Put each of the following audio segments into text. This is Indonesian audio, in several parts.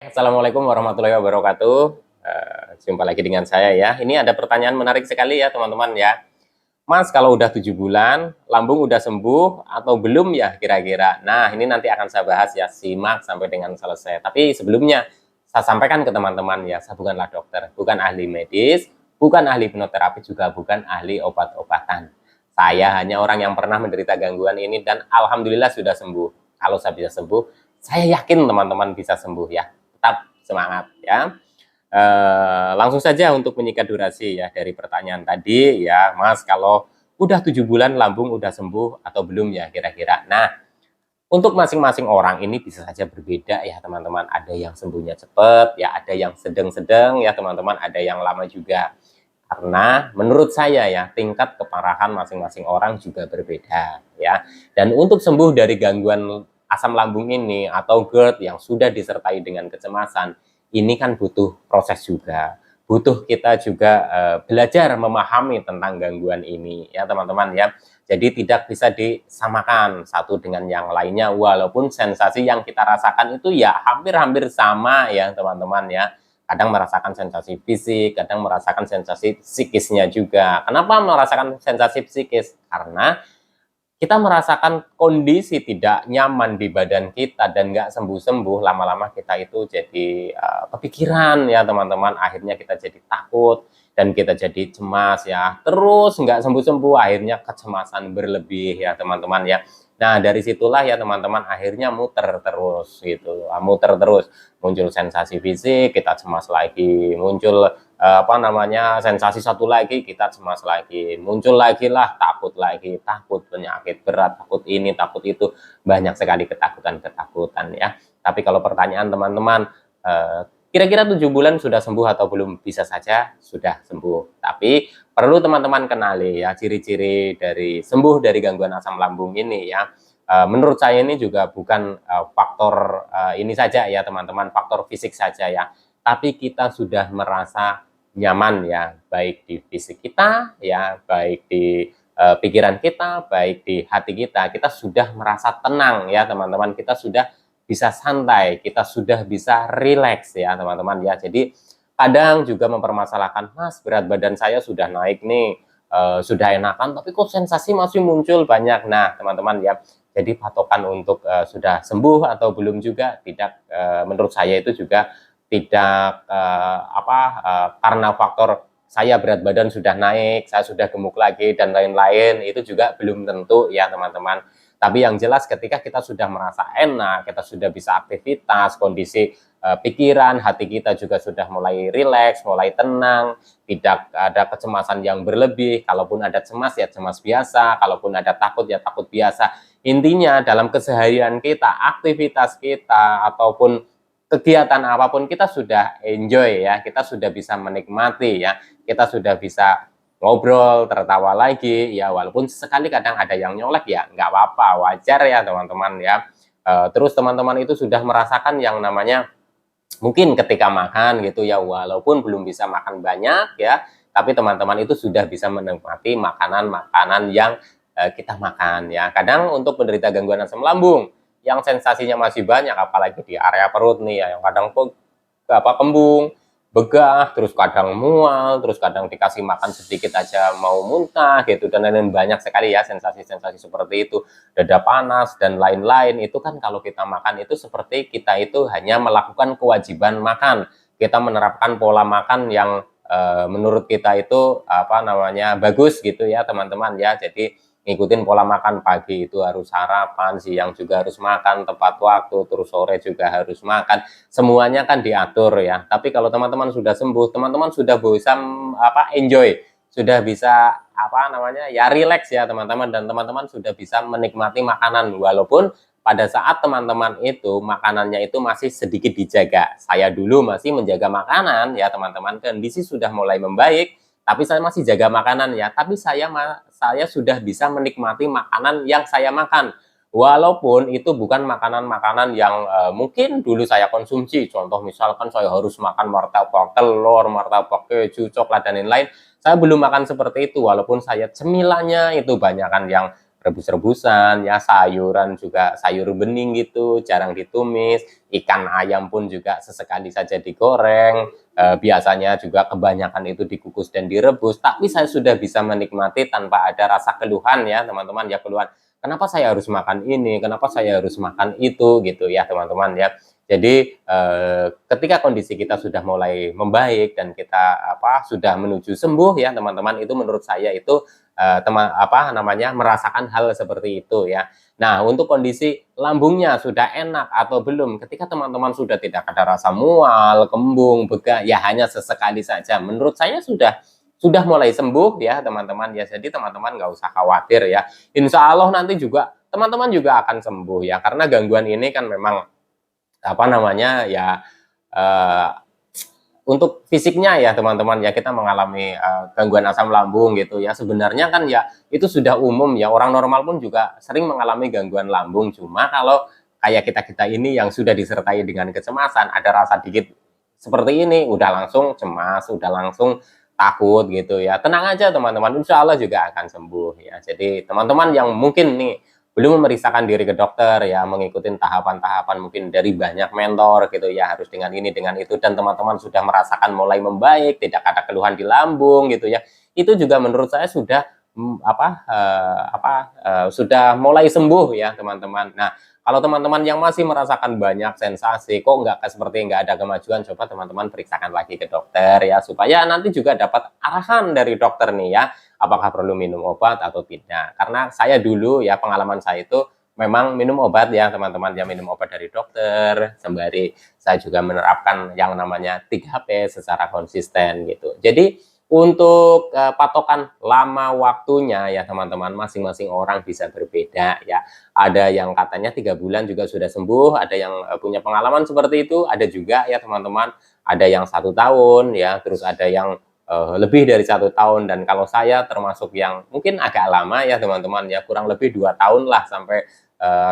Assalamualaikum warahmatullahi wabarakatuh. Jumpa lagi dengan saya ya. Ini ada pertanyaan menarik sekali ya teman-teman ya. Mas, kalau udah 7 bulan, lambung udah sembuh atau belum ya kira-kira? Nah, ini nanti akan saya bahas ya, simak sampai dengan selesai. Tapi sebelumnya, saya sampaikan ke teman-teman ya, saya bukanlah dokter, bukan ahli medis, bukan ahli hipnoterapi, juga bukan ahli obat-obatan. Saya hanya orang yang pernah menderita gangguan ini dan alhamdulillah sudah sembuh. Kalau saya bisa sembuh, saya yakin teman-teman bisa sembuh ya. Tetap semangat ya. Langsung saja untuk menyingkat durasi ya dari pertanyaan tadi ya, Mas, kalau udah 7 bulan lambung udah sembuh atau belum ya kira-kira. Nah, untuk masing-masing orang ini bisa saja berbeda ya teman-teman. Ada yang sembuhnya cepat ya, ada yang sedang-sedang ya teman-teman, ada yang lama juga. Karena menurut saya ya, tingkat keparahan masing-masing orang juga berbeda ya. Dan untuk sembuh dari gangguan asam lambung ini atau GERD yang sudah disertai dengan kecemasan, ini kan butuh proses juga. Butuh kita juga belajar memahami tentang gangguan ini ya teman-teman ya. Jadi tidak bisa disamakan satu dengan yang lainnya walaupun sensasi yang kita rasakan itu ya hampir-hampir sama ya teman-teman ya. Kadang merasakan sensasi fisik, kadang merasakan sensasi psikisnya juga. Kenapa merasakan sensasi psikis? Karena kita merasakan kondisi tidak nyaman di badan kita dan nggak sembuh-sembuh, lama-lama kita itu jadi kepikiran ya teman-teman, akhirnya kita jadi takut dan kita jadi cemas ya, terus nggak sembuh-sembuh, akhirnya kecemasan berlebih ya teman-teman ya. Nah dari situlah ya teman-teman akhirnya muter terus gitu, muter terus, muncul sensasi fisik, kita cemas lagi, muncul sensasi satu lagi kita cemas lagi, muncul lagi lah takut lagi, takut penyakit berat, takut ini, takut itu, banyak sekali ketakutan-ketakutan ya. Tapi kalau pertanyaan teman-teman, kira-kira 7 bulan sudah sembuh atau belum? Bisa saja sudah sembuh. Tapi perlu teman-teman kenali ya ciri-ciri dari sembuh dari gangguan asam lambung ini ya. Menurut saya ini juga bukan faktor ini saja ya teman-teman, faktor fisik saja ya. Tapi kita sudah merasa nyaman ya, baik di fisik kita ya, baik di pikiran kita, baik di hati kita sudah merasa tenang ya teman-teman, kita sudah bisa santai, kita sudah bisa rileks ya teman-teman ya. Jadi kadang juga mempermasalahkan, Mas, berat badan saya sudah naik nih, sudah enakan tapi kok sensasi masih muncul banyak. Nah teman-teman ya, jadi patokan untuk sudah sembuh atau belum juga tidak, menurut saya itu juga tidak karena faktor saya berat badan sudah naik, saya sudah gemuk lagi dan lain-lain, itu juga belum tentu ya teman-teman. Tapi yang jelas ketika kita sudah merasa enak, kita sudah bisa aktivitas, kondisi pikiran, hati kita juga sudah mulai rileks, mulai tenang, tidak ada kecemasan yang berlebih. Kalaupun ada cemas ya cemas biasa, kalaupun ada takut ya takut biasa. Intinya dalam keseharian kita, aktivitas kita ataupun kegiatan apapun kita sudah enjoy ya, kita sudah bisa menikmati ya, kita sudah bisa ngobrol, tertawa lagi ya, walaupun sekali kadang ada yang nyolek ya, nggak apa-apa, wajar ya teman-teman ya. Terus teman-teman itu sudah merasakan yang namanya mungkin ketika makan gitu ya, walaupun belum bisa makan banyak ya, tapi teman-teman itu sudah bisa menikmati makanan-makanan yang kita makan ya. Kadang untuk penderita gangguan asam lambung yang sensasinya masih banyak, apalagi di area perut nih ya, yang kadang kembung, begah, terus kadang mual, terus kadang dikasih makan sedikit aja mau muntah gitu, dan lain-lain, banyak sekali ya sensasi-sensasi seperti itu, dada panas dan lain-lain. Itu kan kalau kita makan itu seperti kita itu hanya melakukan kewajiban makan, kita menerapkan pola makan yang menurut kita itu bagus gitu ya teman-teman ya. Jadi ngikutin pola makan, pagi itu harus sarapan, siang juga harus makan tepat waktu, terus sore juga harus makan, semuanya kan diatur ya. Tapi kalau teman-teman sudah sembuh, teman-teman sudah bisa enjoy, sudah bisa ya relax ya teman-teman, dan teman-teman sudah bisa menikmati makanan walaupun pada saat teman-teman itu makanannya itu masih sedikit dijaga. Saya dulu masih menjaga makanan ya teman-teman, kondisi sudah mulai membaik tapi saya masih jaga makanan ya, tapi saya sudah bisa menikmati makanan yang saya makan. Walaupun itu bukan makanan-makanan yang mungkin dulu saya konsumsi, contoh misalkan saya harus makan martabak telur, martabak keju, coklat dan lain-lain. Saya belum makan seperti itu, walaupun saya cemilannya itu banyakan yang rebus-rebusan, ya sayuran juga sayur bening gitu, jarang ditumis, ikan ayam pun juga sesekali saja digoreng, biasanya juga kebanyakan itu dikukus dan direbus, tapi saya sudah bisa menikmati tanpa ada rasa keluhan ya teman-teman ya, keluhan, kenapa saya harus makan ini, kenapa saya harus makan itu gitu ya teman-teman ya. Jadi ketika kondisi kita sudah mulai membaik dan kita sudah menuju sembuh ya teman-teman, itu menurut saya itu merasakan hal seperti itu ya. Nah, untuk kondisi lambungnya sudah enak atau belum, ketika teman-teman sudah tidak ada rasa mual, kembung, begah, ya hanya sesekali saja, menurut saya sudah mulai sembuh ya teman-teman ya. Jadi teman-teman nggak usah khawatir ya. Insya Allah nanti juga teman-teman juga akan sembuh ya, karena gangguan ini kan memang uh, untuk fisiknya ya teman-teman ya, kita mengalami gangguan asam lambung gitu ya, sebenarnya kan ya itu sudah umum ya, orang normal pun juga sering mengalami gangguan lambung. Cuma kalau kayak kita ini yang sudah disertai dengan kecemasan, ada rasa dikit seperti ini udah langsung cemas, udah langsung takut gitu ya, tenang aja teman-teman, insya Allah juga akan sembuh ya. Jadi teman-teman yang mungkin nih belum memeriksakan diri ke dokter ya, mengikuti tahapan-tahapan mungkin dari banyak mentor gitu ya, harus dengan ini dengan itu, dan teman-teman sudah merasakan mulai membaik, tidak ada keluhan di lambung gitu ya, itu juga menurut saya sudah sudah mulai sembuh ya teman-teman. Nah, kalau teman-teman yang masih merasakan banyak sensasi, kok seperti nggak ada kemajuan, coba teman-teman periksakan lagi ke dokter ya, supaya nanti juga dapat arahan dari dokter nih ya, apakah perlu minum obat atau tidak. Karena saya dulu ya, pengalaman saya itu memang minum obat ya teman-teman, ya minum obat dari dokter, sembari saya juga menerapkan yang namanya 3P secara konsisten gitu. Jadi untuk patokan lama waktunya ya teman-teman, masing-masing orang bisa berbeda ya. Ada yang katanya 3 bulan juga sudah sembuh, ada yang punya pengalaman seperti itu, ada juga ya teman-teman, ada yang 1 tahun ya, terus ada yang lebih dari 1 tahun, dan kalau saya termasuk yang mungkin agak lama ya teman-teman ya, kurang lebih 2 tahun lah, sampai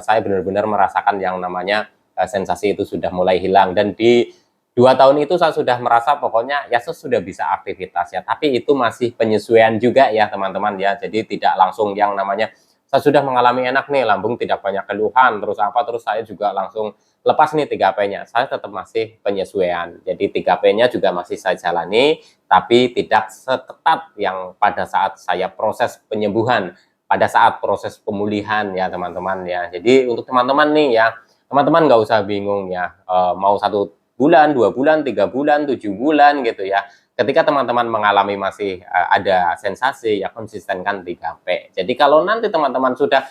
saya benar-benar merasakan yang namanya sensasi itu sudah mulai hilang. Dan di 2 tahun itu saya sudah merasa pokoknya ya saya sudah bisa aktivitas ya, tapi itu masih penyesuaian juga ya teman-teman ya. Jadi tidak langsung yang namanya saya sudah mengalami enak nih, lambung tidak banyak keluhan, terus saya juga langsung lepas nih 3P-nya. Saya tetap masih penyesuaian. Jadi 3P-nya juga masih saya jalani, tapi tidak seketat yang pada saat saya proses penyembuhan, pada saat proses pemulihan ya teman-teman ya. Jadi untuk teman-teman nih ya, teman-teman nggak usah bingung ya, mau 1 bulan, 2 bulan, 3 bulan, 7 bulan gitu ya. Ketika teman-teman mengalami masih ada sensasi, ya konsistenkan 3P. Jadi kalau nanti teman-teman sudah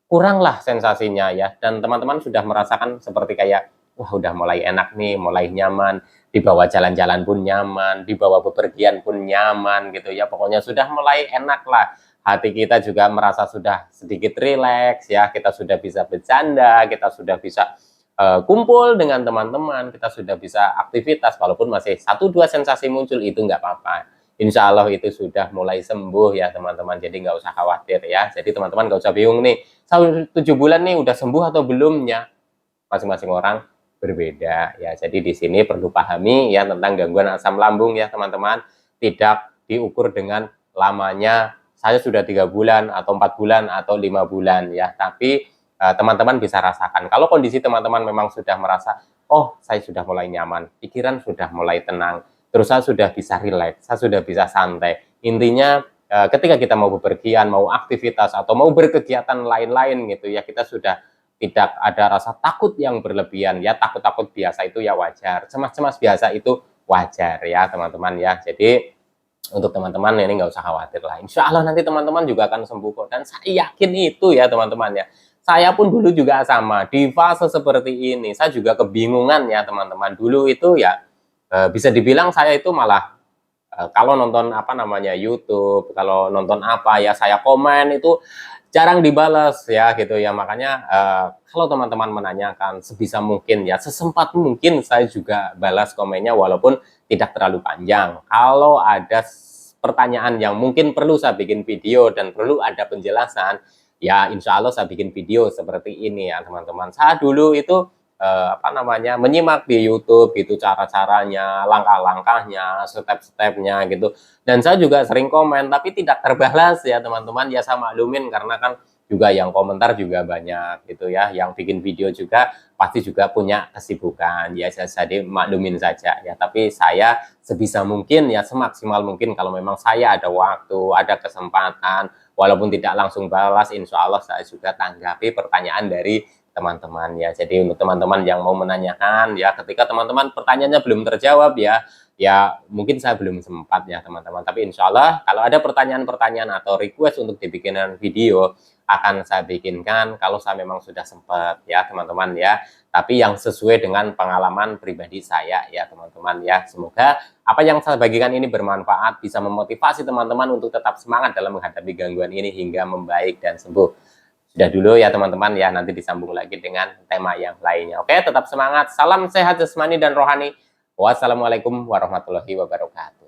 kuranglah sensasinya ya, dan teman-teman sudah merasakan seperti kayak, wah udah mulai enak nih, mulai nyaman, dibawa jalan-jalan pun nyaman, dibawa bepergian pun nyaman gitu ya, pokoknya sudah mulai enak lah. Hati kita juga merasa sudah sedikit rileks ya, kita sudah bisa bercanda, kita sudah bisa kumpul dengan teman-teman, kita sudah bisa aktivitas, walaupun masih 1-2 sensasi muncul, itu nggak apa-apa. Insya Allah itu sudah mulai sembuh ya teman-teman, jadi nggak usah khawatir ya. Jadi teman-teman nggak usah bingung nih, 7 bulan nih udah sembuh atau belum ya, masing-masing orang berbeda ya. Jadi di sini perlu pahami ya tentang gangguan asam lambung ya teman-teman, tidak diukur dengan lamanya saya sudah 3 bulan atau 4 bulan atau 5 bulan ya, tapi teman-teman bisa rasakan. Kalau kondisi teman-teman memang sudah merasa, oh saya sudah mulai nyaman, pikiran sudah mulai tenang, terus saya sudah bisa rileks, saya sudah bisa santai. Intinya ketika kita mau bepergian, mau aktivitas, atau mau berkegiatan lain-lain gitu ya, kita sudah tidak ada rasa takut yang berlebihan ya. Takut-takut biasa itu ya wajar, cemas-cemas biasa itu wajar ya teman-teman ya. Jadi untuk teman-teman ini nggak usah khawatir lah, insya Allah nanti teman-teman juga akan sembuh kok, dan saya yakin itu ya teman-teman ya. Saya pun dulu juga sama, di fase seperti ini, saya juga kebingungan ya teman-teman. Dulu itu ya bisa dibilang saya itu malah kalau nonton YouTube, kalau nonton apa ya saya komen itu jarang dibalas ya gitu ya. Makanya kalau teman-teman menanyakan, sebisa mungkin ya, sesempat mungkin saya juga balas komennya walaupun tidak terlalu panjang. Kalau ada pertanyaan yang mungkin perlu saya bikin video dan perlu ada penjelasan, ya insya Allah saya bikin video seperti ini ya teman-teman. Saya dulu itu menyimak di YouTube gitu, cara-caranya, langkah-langkahnya, step-stepnya gitu, dan saya juga sering komen tapi tidak terbalas ya teman-teman. Ya saya maklumin karena kan juga yang komentar juga banyak gitu ya, yang bikin video juga pasti juga punya kesibukan ya, jadi maklumin saja ya. Tapi saya sebisa mungkin ya, semaksimal mungkin kalau memang saya ada waktu, ada kesempatan, walaupun tidak langsung balas, insya Allah saya juga tanggapi pertanyaan dari teman-teman ya. Jadi untuk teman-teman yang mau menanyakan ya, ketika teman-teman pertanyaannya belum terjawab ya, ya mungkin saya belum sempat ya teman-teman. Tapi insya Allah kalau ada pertanyaan-pertanyaan atau request untuk dibikinkan video, akan saya bikinkan kalau saya memang sudah sempat ya teman-teman ya. Tapi yang sesuai dengan pengalaman pribadi saya ya teman-teman ya. Semoga apa yang saya bagikan ini bermanfaat, bisa memotivasi teman-teman untuk tetap semangat dalam menghadapi gangguan ini hingga membaik dan sembuh. Sudah dulu ya teman-teman ya, nanti disambung lagi dengan tema yang lainnya. Oke, tetap semangat. Salam sehat jasmani dan rohani. Wassalamualaikum warahmatullahi wabarakatuh.